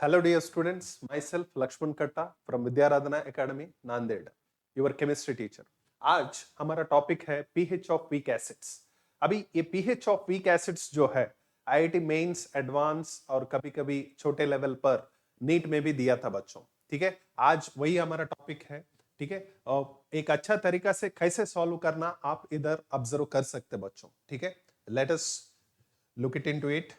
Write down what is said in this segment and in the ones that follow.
Hello, dear students. Myself Lakshman Katta from Vidyaradhana Academy, Nanded, your chemistry teacher. आज हमारा topic है pH of weak acids. अभी ये pH of weak acids जो है IIT mains, advance और कभी-कभी छोटे लेवल पर नीट में भी दिया था बच्चों। ठीक है, आज वही हमारा टॉपिक है। ठीक है, और एक अच्छा तरीका से कैसे सॉल्व करना आप इधर ऑब्जर्व कर सकते बच्चों। ठीक है, let us look it into it.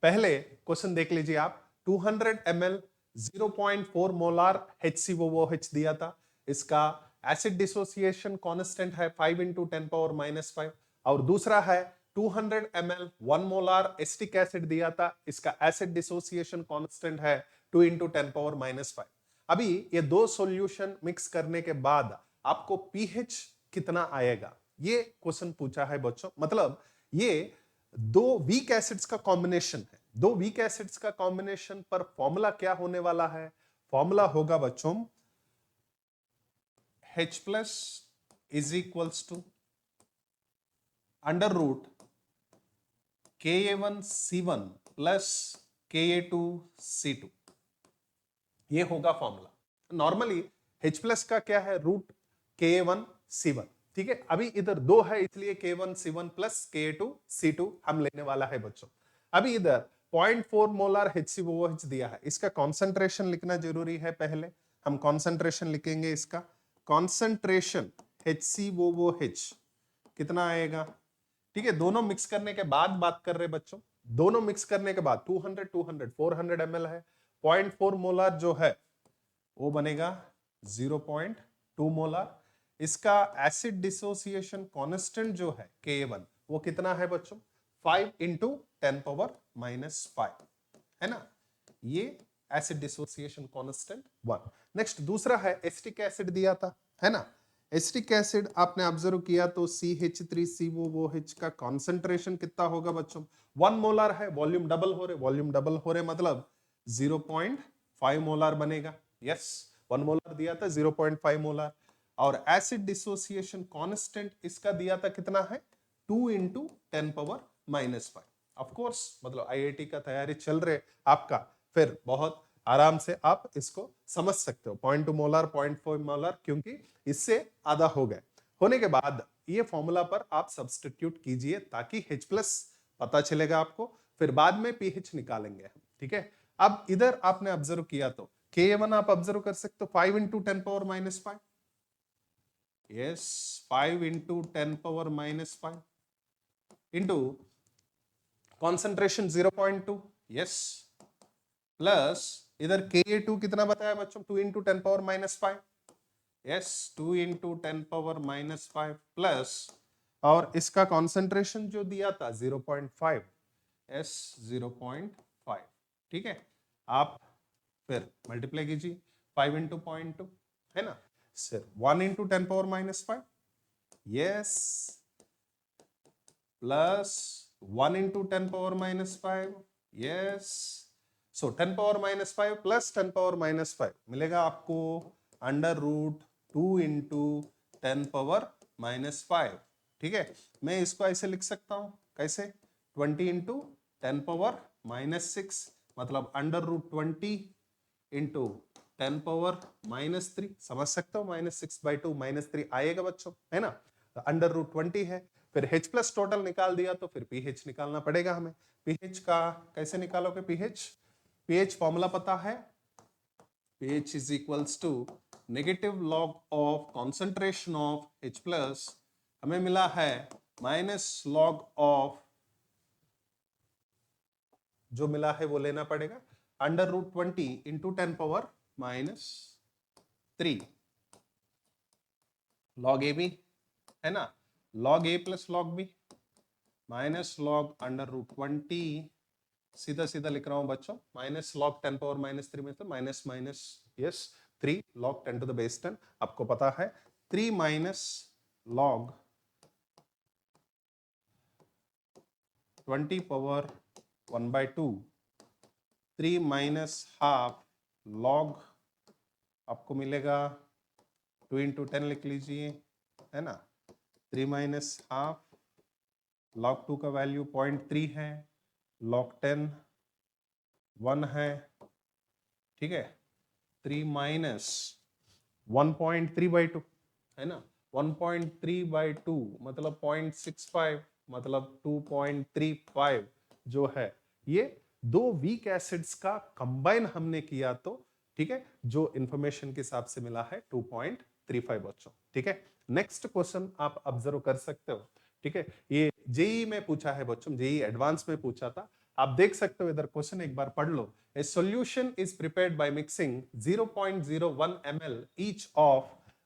पहले क्वेश्चन देख लीजिए आप। 200 ml 0.4 मोलार HCOOH दिया था। इसका एसिड डिसोसिएशन कांस्टेंट है 5 इंटू 10⁻⁵ और दूसरा है 200 ml 1 मोलार एसिटिक एसिड दिया था। इसका एसिड डिसोसिएशन कांस्टेंट है 2 इंटू 10⁻⁵। अभी ये दो सॉल्यूशन मिक्स करने के बाद आपको पीएच कितना आएगा, ये क्वेश्चन पूछा है बच्चों। मतलब ये दो वीक एसिड्स का कॉम्बिनेशन है। दो वीक एसिड्स का कॉम्बिनेशन पर फॉर्मूला क्या होने वाला है? फॉर्मूला होगा बच्चों H plus is equals to under root Ka1C1 plus Ka2C2। ये होगा फॉर्मूला। नॉर्मली H प्लस का क्या है? Root Ka1C1। ठीक है, अभी इधर दो है इसलिए K1C1 प्लस Ka2C2 हम लेने वाला है बच्चों। अभी इधर 0.4 मोलार HCOOH दिया है। इसका कॉन्सेंट्रेशन लिखना जरूरी है। पहले हम कॉन्सेंट्रेशन लिखेंगे। इसका कॉन्सेंट्रेशन HCOOH कितना आएगा? ठीक है, दोनों मिक्स करने के बाद बात कर रहे बच्चों। दोनों मिक्स करने के बाद 200 400 ml है। 0.4 मोलार जो है वो बनेगा 0.2 मोलार। इसका एसिड डिसोसिएशन कांस्टेंट जो है Ka1 वो कितना है बच्चों? 5 इंटू 10⁻⁵ है ना। ये एसिड डिसोसिएशन कांस्टेंट 1। नेक्स्ट दूसरा है एसिटिक एसिड दिया था, है ना। एसिटिक एसिड आपने ऑब्जर्व किया तो CH3COOH का कॉन्सेंट्रेशन कितना होगा बच्चों? 1 मोलार है। वॉल्यूम डबल हो रहे मतलब 0.5 मोलार बनेगा। यस, 1 मोलार दिया था, 0.5 मोलार। और एसिड डिसोसिएशन कांस्टेंट इसका दिया था कितना है? 2 इंटू 10⁻⁵। ऑफ कोर्स मतलब आईआईटी का तैयारी चल रहे आपका, फिर बहुत आराम से आप इसको समझ सकते हो। 0.2 मोलार 0.4 मोलार, क्योंकि इससे आधा हो गए। होने के बाद ये फॉर्मूला पर आप सब्स्टिट्यूट कीजिए ताकि H प्लस पता चलेगा आपको, फिर बाद में पीएच निकालेंगे हम। ठीक है, अब इधर आपने ऑब्जर्व किया तो Ka1 आप ऑब्जर्व कर सकते हो 5 into 10⁻⁵। Yes, 5 into 10⁻⁵ into concentration 0.2। Yes, plus इधर Ka2 कितना बताया बच्चों? 2 इंटू 10⁻⁵। यस, 2 इंटू 10⁻⁵ प्लस और इसका कॉन्सेंट्रेशन जो दिया था 0.5। यस, 0.5। ठीक है, आप फिर मल्टीप्लाई कीजिए 5 इंटू 0.2, है ना। Sir 1 into 10⁻⁵। Yes, plus 1 into 10⁻⁵। Yes, so 10⁻⁵ plus 10⁻⁵ मिलेगा आपको अंडर रूट 2 इंटू 10⁻⁵। ठीक है, मैं इसको ऐसे लिख सकता हूं, कैसे? 20 इंटू 10⁻⁻6 मतलब अंडर रूट 20 इंटू 10⁻⁻3। समझ सकते हो, -6/2 -3 आएगा बच्चों, है ना। अंडर रूट 20 है। फिर H प्लस टोटल निकाल दिया तो फिर पीएच निकालना पड़ेगा हमें। पीएच का कैसे निकालोगे? पीएच फॉर्मूला पता है, pH is equals to negative log of concentration of H plus, हमें मिला है माइनस लॉग ऑफ, जो मिला है वो लेना पड़ेगा, under root 20 into 10⁻⁻3 log A B, है ना। Log A plus log B minus log under root 20, सीधा सीधा लिख रहा हूं बच्चों, माइनस लॉग 10⁻⁻3 में तो minus minus, yes, 3 log 10 to the base 10 आपको पता है। 3 minus log 20⁻1/2, 3 minus half log आपको मिलेगा 2 इंटू 10 लिख लीजिए, है ना। 3 माइनस हाफ लॉग 2 का वैल्यू 0.3 है, लॉग 10 1 है, ठीक है, 3 माइनस 1.3/2 है ना, 1.3/2 मतलब 0.65 मतलब 2.35 जो है, ये दो वीक एसिड्स का कंबाइन हमने किया तो, ठीक है, जो इंफॉर्मेशन के हिसाब से मिला है 2.35 बच्चों, ठीक है। नेक्स्ट क्वेश्चन आप ऑब्जर्व कर सकते हो, ठीक है, ये जेई में पूछा है बच्चों, जेई एडवांस में पूछा था, आप देख सकते हो इधर क्वेश्चन एक बार पढ़ लो। A solution is prepared by mixing 0.01 ml each of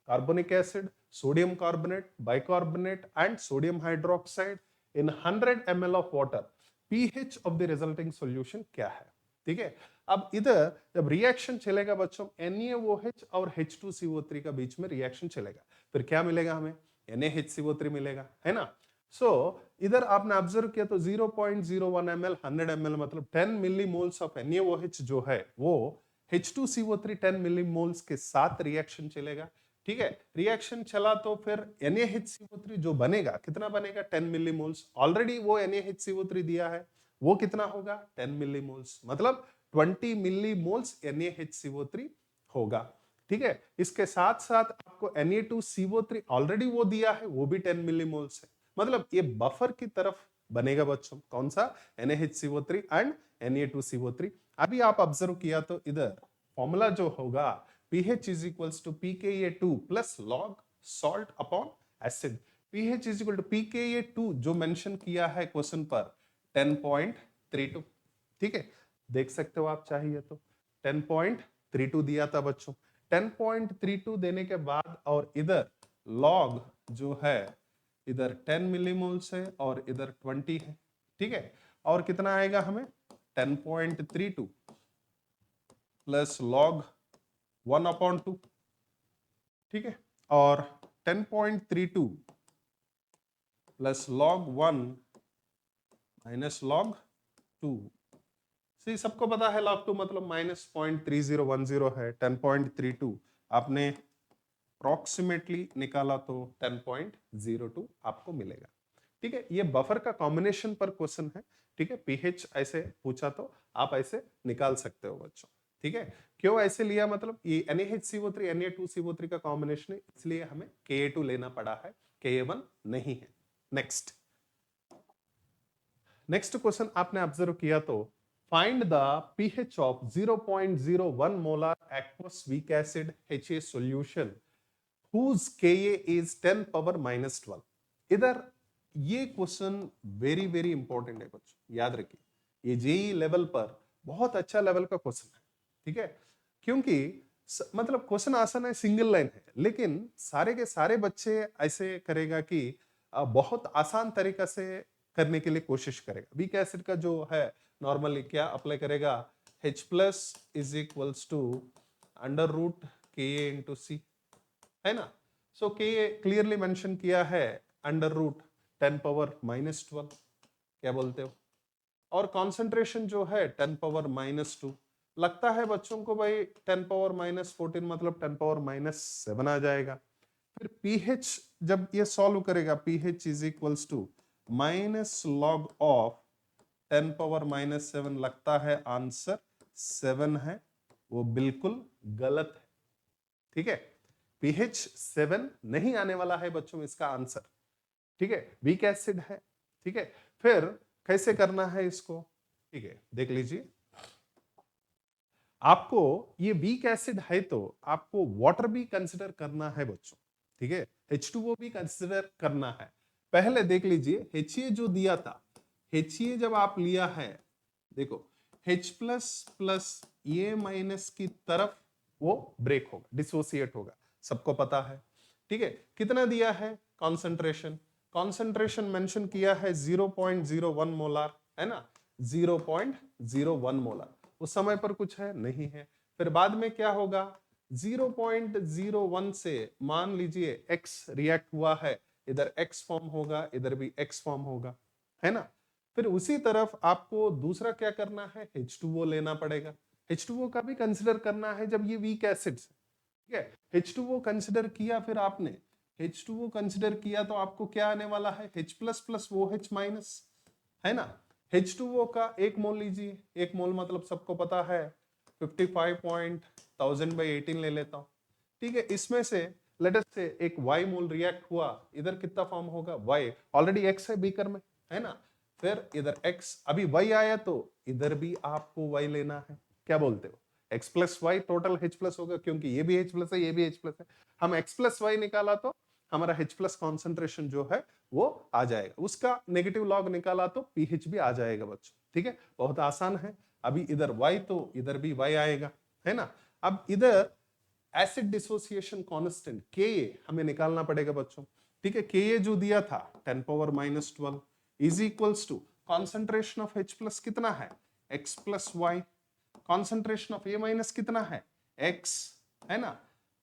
carbonic acid, sodium carbonate, bicarbonate and sodium hydroxide in 100 ml of water. pH of the resulting solution क्या है, ठीक है। अब इधर जब रिएक्शन चलेगा बच्चों, NaOH और H2CO3 का बीच में रिएक्शन चलेगा, फिर क्या मिलेगा हमें, NaHCO3 मिलेगा, है ना। इधर आपने ऑब्जर्व किया तो 0.01 ml 100 ml मतलब 10 मिलीमोल्स ऑफ NaOH जो है वो H2CO3 10 मिलीमोल्स के साथ रिएक्शन चलेगा, ठीक है। रिएक्शन चला तो फिर NaHCO3 जो बनेगा कितना बनेगा, 10 मिलीमोल्स, ऑलरेडी वो NaHCO3 दिया है, वो कितना होगा 10 मिलीमोल्स मतलब 20 मिलीमोल्स NaHCO3 होगा, ठीक है। इसके साथ साथ आपको Na2CO3 ऑलरेडी वो दिया है, वो भी 10 मिलीमोल्स है, मतलब ये बफर की तरफ बनेगा बच्चों, कौन सा, NaHCO3 एंड Na2CO3। अभी आप ऑब्जर्व किया तो इधर फॉर्मूला जो होगा pH is equals to pKa2 plus log salt upon acid। pH is equal to pKa2 जो मेंशन किया है क्वेश्चन पर 10.32, ठीक है, देख सकते हो आप चाहिए तो 10.32 दिया था बच्चों। 10.32 देने के बाद और इधर log जो है इधर 10 मिलीमोल्स है और इधर 20 है, ठीक है, और कितना आएगा हमें 10.32 प्लस log 1/2, ठीक है, और 10.32 प्लस log 1 माइनस log 2, सी सबको पता है log 2 मतलब माइनस 0.3010 है, 10.32 आपने अप्रोक्सीमेटली निकाला तो 10.02 आपको मिलेगा, ठीक है। ये बफर का कॉम्बिनेशन पर क्वेश्चन है, ठीक है, पीएच ऐसे पूछा तो आप ऐसे निकाल सकते हो बच्चों, ठीक है। क्यों ऐसे लिया, मतलब ये NaHCO3 Na2CO3 का कॉम्बिनेशन है, इसलिए हमें Ka2 लेना पड़ा है, Ka1 नहीं है। नेक्स्ट क्वेश्चन आपने ऑब्जर्व किया तो find the pH of 0.01 molar aqueous weak acid HA solution whose Ka is 10 power minus 12। इधर ये क्वेश्चन वेरी वेरी इंपॉर्टेंट है बच्चों, याद रखिए, ये जेई लेवल पर बहुत अच्छा लेवल का क्वेश्चन है, ठीक है, क्योंकि मतलब क्वेश्चन आसान है, सिंगल लाइन है, लेकिन सारे के सारे बच्चे ऐसे करेगा कि बहुत आसान तरीका से करने के लिए कोशिश करेगा। वीक एसिड का जो है नॉर्मली क्या अप्लाई करेगा, H plus is equals to under root Ka into C, है ना। सो के क्लियरली मेंशन किया है अंडर रूट 10 पावर माइनस 12, क्या बोलते हो, और कॉन्सेंट्रेशन जो है 10 पावर माइनस 2, लगता है बच्चों को भाई 10 पावर माइनस 14 मतलब 10 पावर माइनस 7 आ जाएगा। फिर pH जब ये सॉल्व करेगा, pH is equals to minus log of 10 power minus 7, लगता है आंसर 7 है, वो बिल्कुल गलत है, ठीक है। pH 7 नहीं आने वाला है बच्चों इसका आंसर, ठीक है, वीक एसिड है, ठीक है। फिर कैसे करना है इसको, ठीक है, देख लीजिए, आपको ये वीक एसिड है तो आपको वाटर भी कंसिडर करना है बच्चों, ठीक है, H2O भी कंसिडर करना है। पहले देख लीजिए HA जो दिया था, HA जब आप लिया है, देखो H प्लस प्लस ए माइनस की तरफ वो ब्रेक होगा, डिसोसिएट होगा, सबको पता है, ठीक है। कितना दिया है कॉन्सेंट्रेशन, कॉन्सेंट्रेशन मेंशन किया है 0.01 मोलार, है ना, 0.01 मोलार, उस समय पर कुछ है नहीं है। फिर बाद में क्या होगा, 0.01 से मान लीजिए X रिएक्ट हुआ है, इधर X फॉर्म होगा, इधर भी X फॉर्म होगा, है ना। फिर उसी तरफ आपको दूसरा क्या करना है, H2O लेना पड़ेगा, H2O का भी कंसिडर करना है जब ये वीक एसिड्स, ठीक है। H2O कंसिडर किया, फिर आपने H2O कंसिडर किया तो आपको क्या आने वाला है, H plus plus OH minus, है ना। H2O का एक मोल लीजिए, एक मोल मतलब सबको पता है 55.1000/18 ले लेता हूं, ठीक है। इसमें से लेट अस से एक Y मोल रिएक्ट हुआ, इधर कितना फॉर्म होगा Y, ऑलरेडी X है बीकर में, है ना। फिर इधर X, अभी Y आया तो इधर भी आपको Y लेना है, क्या बोलते हो, X plus Y total H plus होगा, क्योंकि ये भी H प्लस है, ये भी H प्लस है। हम X प्लस वाई निकाला तो हमारा H प्लस कॉन्सेंट्रेशन जो है वो आ जाएगा, उसका नेगेटिव लॉग निकाला तो पीएच भी आ जाएगा बच्चों, ठीक है। बहुत आसान है। अभी इधर Y तो इधर भी Y आएगा, है ना। अब इधर एसिड डिसोसिएशन कांस्टेंट Ka हमें निकालना पड़ेगा बच्चों, ठीक है। Ka जो दिया था 10⁻⁻12 is equals to concentration of H plus कितना है X plus Y, concentration of A minus कितना है X, है ना।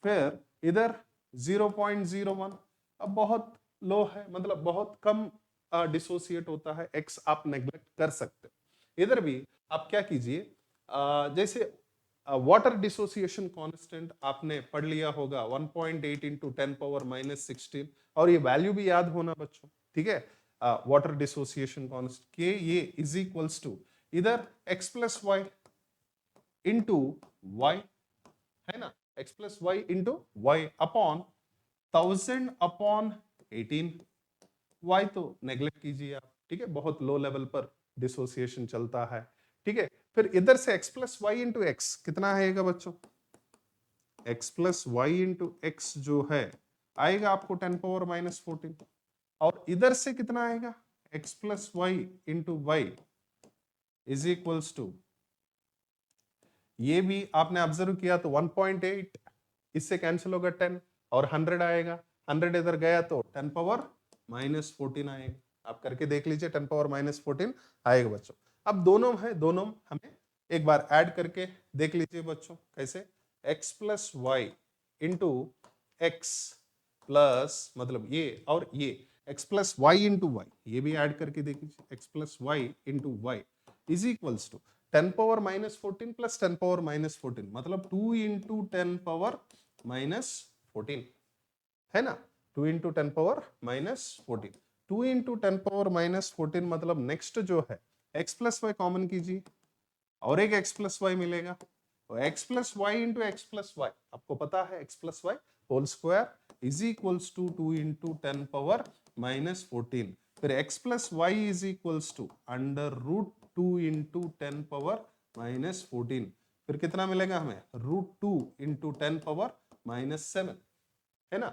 फिर इधर 0.01, अब बहुत लो है, मतलब बहुत कम डिसोसिएट होता है, X आप नेग्लेक्ट कर सकते हो। इधर भी आप क्या कीजिए, जैसे वाटर डिसोसिएशन कांस्टेंट आपने पढ़ लिया होगा 1.8 इंटू 10⁻⁻16, और ये वैल्यू भी याद होना बच्चों, ठीक है। वाटर डिसोसिएशन कांस्टेंट के ये इज इक्वल्स टू इधर x plus Y into Y, है ना, x plus Y into Y upon 1000/18, y तो नेग्लेक्ट कीजिए आप, ठीक है, बहुत लो लेवल पर डिसोसिएशन चलता है, ठीक है। फिर इधर से x plus Y into X कितना आएगा बच्चों, x plus Y into X जो है आएगा आपको 10⁻⁻14, और इधर से कितना आएगा x plus Y into Y is equals to, ये भी आपने ऑब्जर्व किया तो 1.8, इससे कैंसिल होगा 10 और 100 आएगा, 100 इधर गया तो 10⁻⁻14 आएगा, आप करके देख लीजिए 10⁻⁻14 आएगा बच्चों। अब दोनों है, दोनों हमें एक बार ऐड करके देख लीजिए बच्चों, कैसे x plus Y into X plus, मतलब ये और ये x plus Y into Y, ये भी ऐड करके देख लीजिए, x plus Y into Y is equals to 10⁻⁻14 plus 10⁻⁻14, मतलब 2 इंटू 10⁻⁻14, है ना, 2 इंटू 10⁻⁻14, 2 इंटू 10⁻⁻14 मतलब नेक्स्ट जो है x प्लस वाई कॉमन कीजिए और एक x प्लस वाई मिलेगा, तो x plus Y into X plus Y, आपको पता है x plus Y whole square is equals to 2 into 10⁻⁻14, फिर x plus Y is equals to under root 2 into 10⁻⁻14, फिर कितना मिलेगा हमें रूट 2 इंटू 10⁻⁻7, है ना।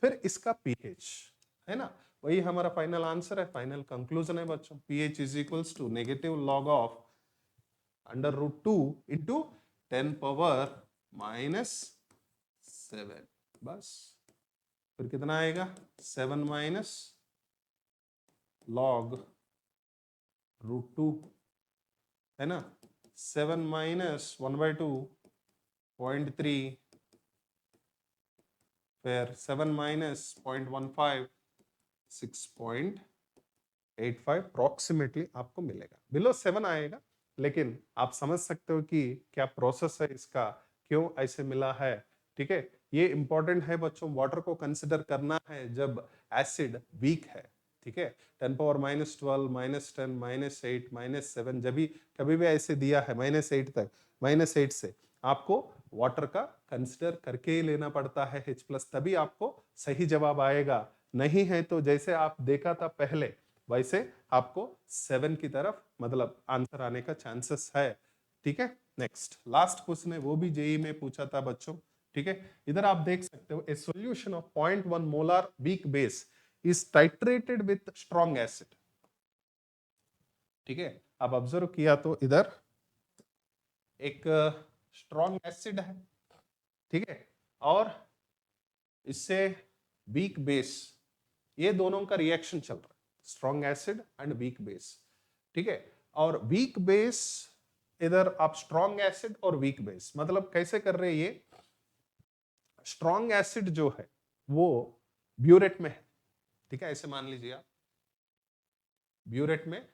फिर इसका पीएच, है ना, वही हमारा फाइनल आंसर है, फाइनल कंक्लूजन है बच्चों, pH is equals to negative log of under root 2 into 10⁻⁻7, बस। फिर कितना आएगा 7 माइनस लॉग रूट 2, है ना, 7 माइनस 1/2 0.3, फिर 7 माइनस 0.15 6.85 अप्रोक्सीमेटली आपको मिलेगा, बिलो 7 आएगा, लेकिन आप समझ सकते हो कि क्या प्रोसेस है इसका, क्यों ऐसे मिला है, ठीक है। ये इंपॉर्टेंट है बच्चों, वाटर को कंसिडर करना है जब एसिड वीक है, ठीक है। 10⁻⁻12 -10 -8 -7, जब भी कभी भी ऐसे दिया है -8 तक, -8 से आपको वाटर का कंसिडर करके ही लेना पड़ता है H प्लस, तभी आपको सही जवाब आएगा, नहीं है तो जैसे आप देखा था पहले वैसे आपको 7 की तरफ मतलब आंसर आने का चांसेस है, ठीक है। नेक्स्ट लास्ट क्वेश्चन है, वो भी जेई में पूछा था बच्चों, ठीक है। इधर आप देख सकते हो, ए solution of 0.1 molar weak base is titrated with strong acid, ठीक है। आप ऑब्जर्व किया तो इधर एक स्ट्रॉन्ग एसिड है, ठीक है, और इससे वीक बेस, ये दोनों का रिएक्शन चल रहा है, strong acid and weak base, ठीक है। और वीक बेस, इधर आप स्ट्रॉन्ग एसिड और वीक बेस मतलब कैसे कर रहे हैं, ये स्ट्रॉन्ग एसिड जो है वो ब्यूरेट में है, ठीक है, ऐसे मान लीजिए आप, ब्यूरेट में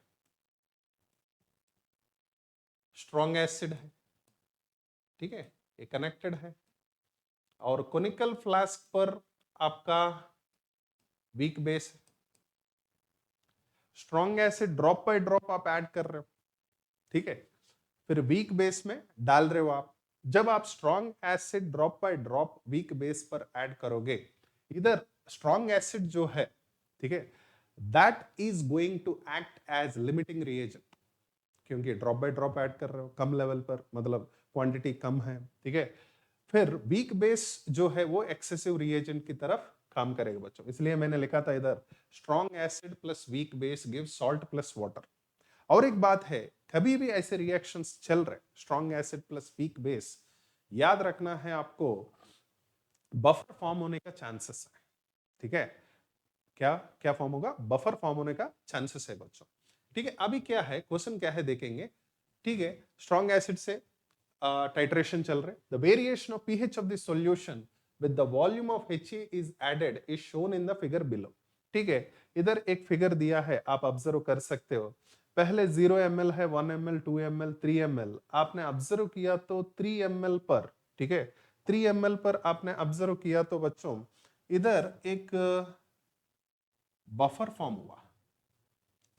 स्ट्रॉन्ग एसिड है, ठीक है, ये कनेक्टेड है, और कोनिकल फ्लास्क पर आपका वीक बेस है। Strong acid drop by drop आप ऐड कर रहे हो, ठीक है। फिर वीक बेस में डाल रहे हो आप। जब आप strong acid drop by drop weak base पर ऐड करोगे, इधर स्ट्रॉन्ग एसिड जो है, ठीक है, that is going to act as limiting reagent, क्योंकि ड्रॉप बाय ड्रॉप ऐड कर रहे हो कम लेवल पर, मतलब क्वांटिटी कम है, ठीक है। फिर वीक बेस जो है वो एक्सेसिव रिएजेंट की तरफ काम करेगा बच्चों, इसलिए मैंने लिखा था इधर strong acid plus weak base give salt plus water. और एक बात है, कभी भी ऐसे रिएक्शंस चल रहे strong acid plus weak base, याद रखना है आपको बफर फॉर्म होने का चांसेस है, ठीक है। क्या क्या फॉर्म होगा? बफर फॉर्म होने का चांसेस है बच्चों, ठीक है। अभी क्या है, क्वेश्चन क्या है देखेंगे, ठीक है। स्ट्रॉन्ग एसिड से टाइट्रेशन चल रहे, the variation of pH of the solution with the volume of HA is added is shown in the figure below, ठीक है। इधर एक फिगर दिया है, आप ऑब्जर्व कर सकते हो। पहले 0 ml है, 1 ml, 2 ml, 3 ml, आपने ऑब्जर्व किया तो 3 ml पर, ठीक है, 3 ml पर आपने ऑब्जर्व किया तो बच्चों इधर एक बफर फॉर्म हुआ,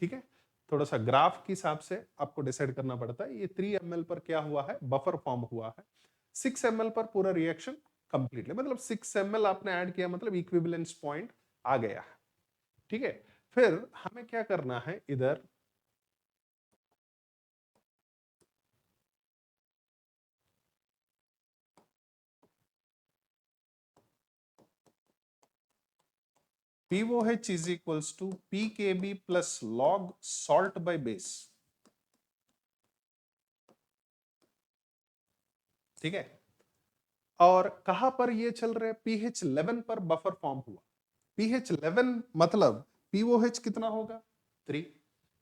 ठीक है। थोड़ा सा ग्राफ के हिसाब से आपको डिसाइड करना पड़ता है। ये 3 ml पर क्या हुआ है, बफर फॉर्म हुआ है। 6 ml पर पूरा रिएक्शन कंप्लीटली, मतलब 6 ml आपने ऐड किया, मतलब इक्विवेलेंस पॉइंट आ गया है, ठीक है। फिर हमें क्या करना है इधर, POH is equals to PKB plus log salt by base, ठीक है। और कहां पर ये चल रहे हैं, pH 11 पर बफर फॉर्म हुआ। pH 11 मतलब POH कितना होगा, 3,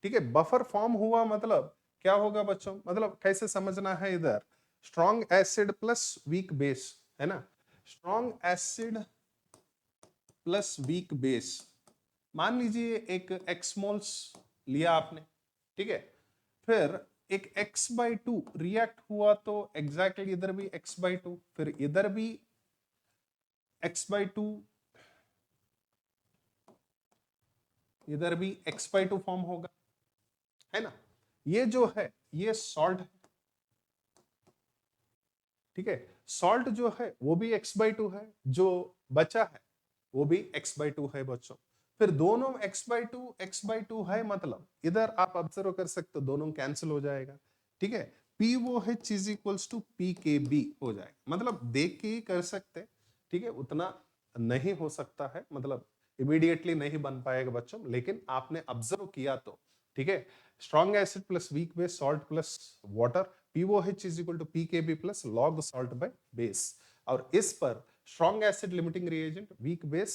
ठीक है। बफर फॉर्म हुआ मतलब क्या होगा बच्चों, मतलब कैसे समझना है इधर, strong acid plus weak base, है ना। Strong acid plus weak base, मान लीजिए एक एक्स मोल्स लिया आपने, ठीक है। फिर एक x/2 रिएक्ट हुआ तो एग्जैक्टली इधर भी x/2, फिर इधर भी x/2, इधर भी x/2 फॉर्म होगा, है ना। ये जो है ये सॉल्ट है, ठीक है। सॉल्ट जो है वो भी x/2 है, जो बचा है वो भी x/2 है बच्चों। फिर दोनों x/2 है, मतलब इधर आप ऑब्जर्व कर सकते हो दोनों कैंसिल हो जाएगा, ठीक है। POH is equals to PKB हो जाएगा, मतलब देख के ही कर सकते, ठीक है। उतना नहीं हो सकता है, मतलब इमीडिएटली नहीं बन पाएगा बच्चों, लेकिन आपने ऑब्जर्व किया तो, ठीक है। Strong acid plus weak base, salt plus water, POH is equal to PKB plus log salt by base। और इस पर strong acid limiting reagent, weak base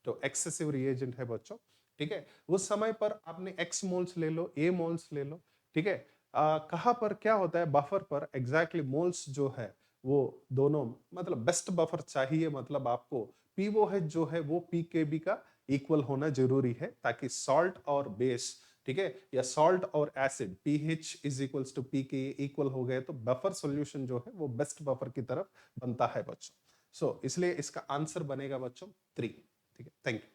तो एक्सेसिव रिएजेंट है बच्चों, ठीक है। उस समय पर आपने x मोल्स ले लो, a मोल्स ले लो, ठीक है। कहां पर क्या होता है, बफर पर एग्जैक्टली मोल्स जो है वो दोनों, मतलब बेस्ट बफर चाहिए, मतलब आपको POH जो है वो PKB का इक्वल होना जरूरी है, ताकि सॉल्ट और बेस, ठीक है, या सॉल्ट और acid pH is equals to PK equal हो गए तो बफर सॉल्यूशन जो है वो बेस्ट बफर की तरफ बनता है बच्चों। सो इसलिए इसका आंसर बनेगा बच्चों 3, ठीक है। Thank you.